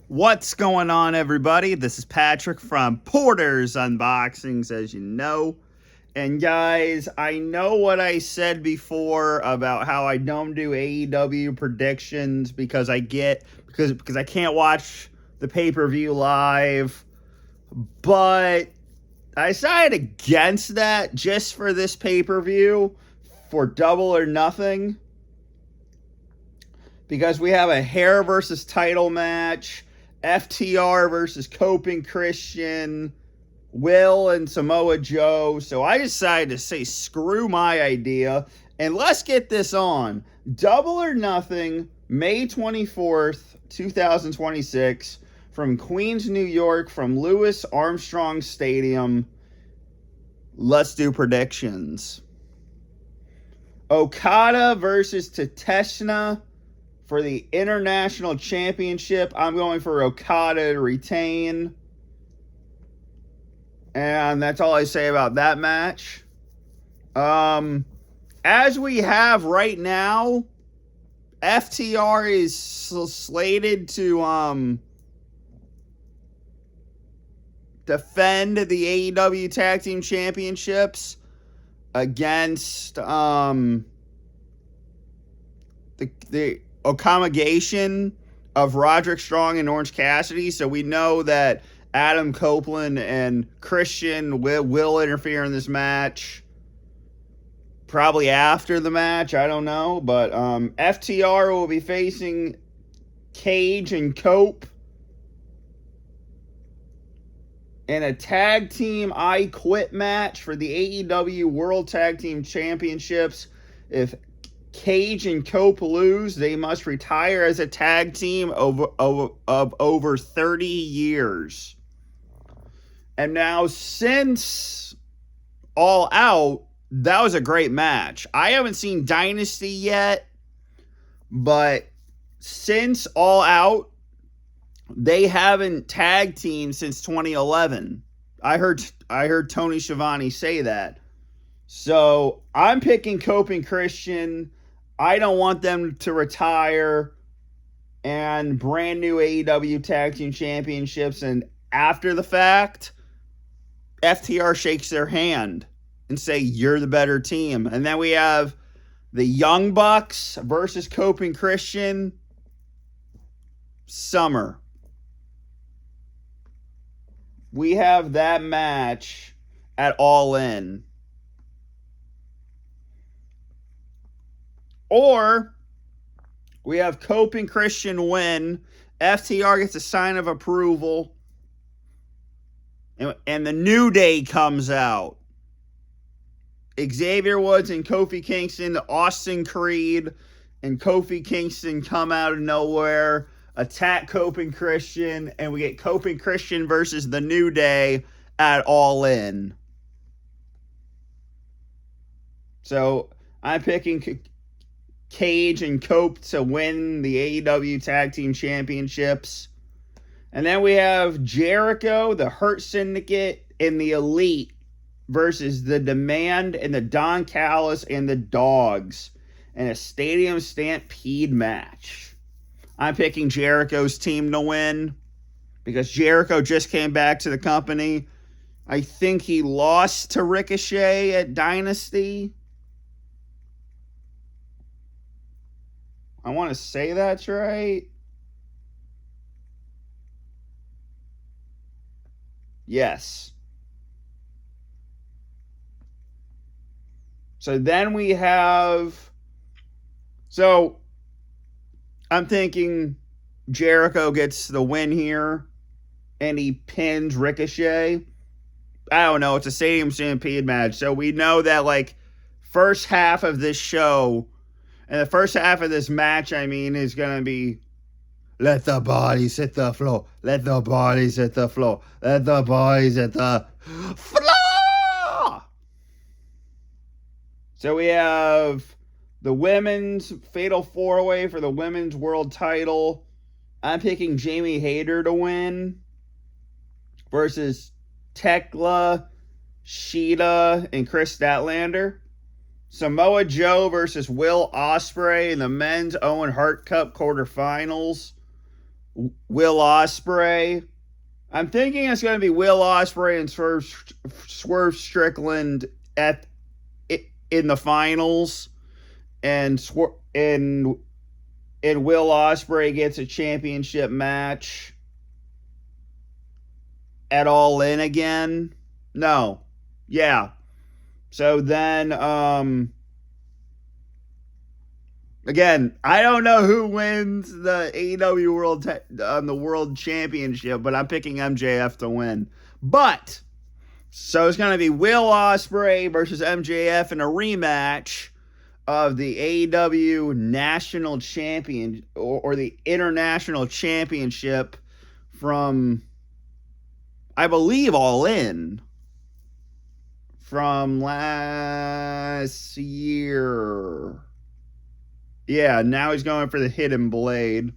What's going on, everybody? This is Patrick from Porter's Unboxings, as you know. And guys, I know what I said before about how I don't do AEW predictions because I can't watch the pay-per-view live. But I decided against that just for this pay-per-view for Double or Nothing. Because we have a hair versus title match, FTR versus Coping Christian, Will and Samoa Joe. So I decided to say screw my idea and let's get this on. Double or Nothing, May 24th, 2026, from Queens, New York, from Louis Armstrong Stadium. Let's do predictions. Okada versus Tateshna for the International Championship. I'm going for Okada to retain. And that's all I say about that match. As we have right now, FTR is slated to defend the AEW Tag Team Championships against the accommodation of Roderick Strong and Orange Cassidy. So we know that Adam Copeland and Christian will interfere in this match. Probably after the match, I don't know. But FTR will be facing Cage and Cope in a tag team I Quit match for the AEW World Tag Team Championships. If Cage and Cope lose, they must retire as a tag team of over 30 years. And now, since All Out, that was a great match. I haven't seen Dynasty yet, but since All Out, they haven't tag teamed since 2011. I heard Tony Schiavone say that. So I'm picking Cope and Christian. I don't want them to retire, and brand new AEW Tag Team Championships. And after the fact, FTR shakes their hand and say, you're the better team. And then we have the Young Bucks versus Cope and Christian. Summer. We have that match at All In. Or we have Cope and Christian win. FTR gets a sign of approval. And the New Day comes out. Xavier Woods and Kofi Kingston, Austin Creed and Kofi Kingston come out of nowhere, attack Cope and Christian, and we get Cope and Christian versus the New Day at All In. So I'm picking Cage and Cope to win the AEW Tag Team Championships. And then we have Jericho, the Hurt Syndicate, and the Elite versus the Demand and the Don Callis and the Dogs in a Stadium Stampede match. I'm picking Jericho's team to win because Jericho just came back to the company. I think he lost to Ricochet at Dynasty. I want to say that's right. Yes. So then we have... So I'm thinking Jericho gets the win here and he pins Ricochet. I don't know. It's a Stadium Stampede match. So we know that, like, first half of this show... And the first half of this match, is going to be, let the bodies hit the floor. Let the bodies hit the floor. Let the bodies hit the floor. So we have the women's fatal four-way for the women's world title. I'm picking Jamie Hayter to win versus Tekla, Sheeta, and Chris Statlander. Samoa Joe versus Will Ospreay in the men's Owen Hart Cup quarterfinals. Will Ospreay. I'm thinking it's going to be Will Ospreay and Swerve Strickland in the finals, and Will Ospreay gets a championship match at All In again. No, yeah. So then, again, I don't know who wins the AEW the World Championship, but I'm picking MJF to win. But so it's going to be Will Ospreay versus MJF in a rematch of the AEW National Champion or the International Championship from, I believe, All In from last year. Yeah, now he's going for the Hidden Blade.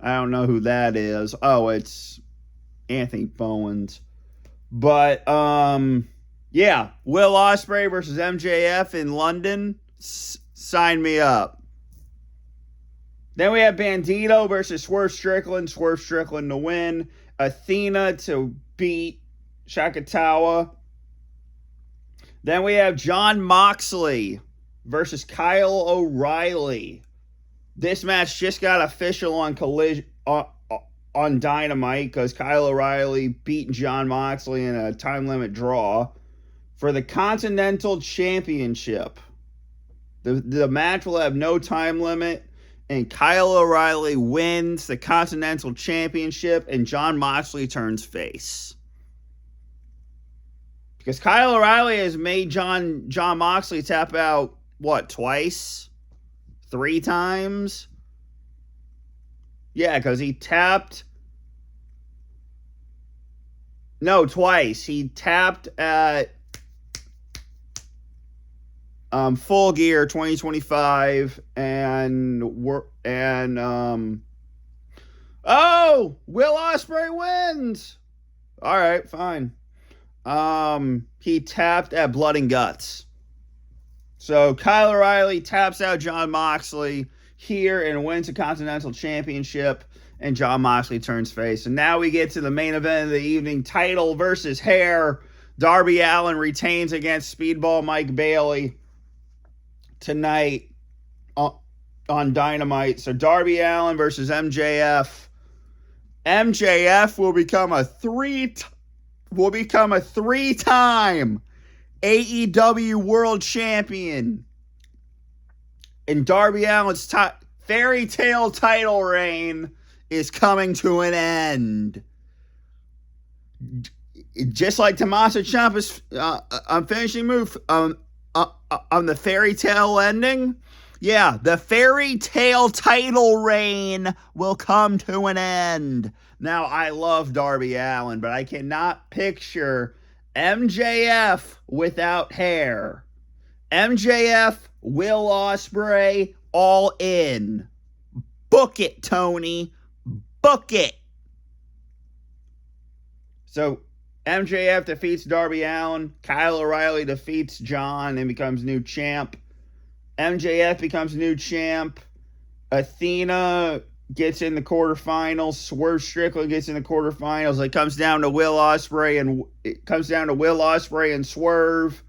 I don't know who that is. Oh, it's Anthony Bowens. But, yeah, Will Ospreay versus MJF in London. Sign me up. Then we have Bandito versus Swerve Strickland. Swerve Strickland to win. Athena to beat Shakatawa. Then we have Jon Moxley versus Kyle O'Reilly. This match just got official on Collision on Dynamite because Kyle O'Reilly beat Jon Moxley in a time limit draw for the Continental Championship. The match will have no time limit, and Kyle O'Reilly wins the Continental Championship, and Jon Moxley turns face. Because Kyle O'Reilly has made Jon Moxley tap out, what, twice? 3 times? Yeah, because he tapped... No, twice. He tapped at Full Gear 2025 and Will Ospreay wins. All right, fine. He tapped at Blood and Guts. So Kyle O'Reilly taps out Jon Moxley here and wins the Continental Championship, and Jon Moxley turns face. And now we get to the main event of the evening, title versus hair. Darby Allin retains against Speedball Mike Bailey tonight on Dynamite. So Darby Allin versus MJF. MJF will become a three-time AEW World Champion. And Darby Allin's fairy tale title reign is coming to an end. Just like Tommaso Ciampa's finishing move on the fairy tale ending. Yeah, the fairy tale title reign will come to an end. Now, I love Darby Allin, but I cannot picture MJF without hair. MJF, Will Ospreay, All In. Book it, Tony. Book it. So, MJF defeats Darby Allin. Kyle O'Reilly defeats John and becomes new champ. MJF becomes new champ. Athena gets in the quarterfinals. Swerve Strickland gets in the quarterfinals. It comes down to Will Ospreay and Swerve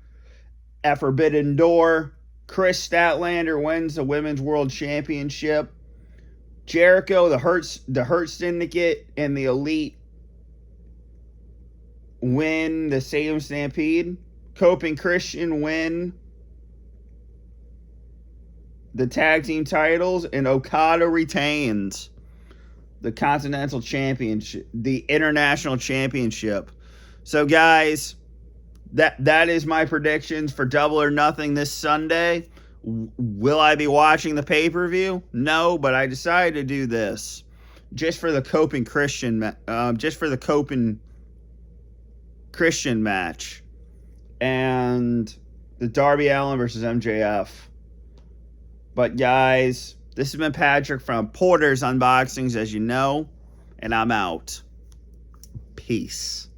at Forbidden Door. Chris Statlander wins the Women's World Championship. Jericho, the Hurt Syndicate, and the Elite win the Stadium Stampede. Cope and Christian win the tag team titles, and Okada retains the Continental Championship, the International Championship. So, guys, that is my predictions for Double or Nothing this Sunday. Will I be watching the pay-per-view? No, but I decided to do this just for the Cope and Christian match, and the Darby Allin versus MJF. But guys, this has been Patrick from Porter's Unboxings, as you know, and I'm out. Peace.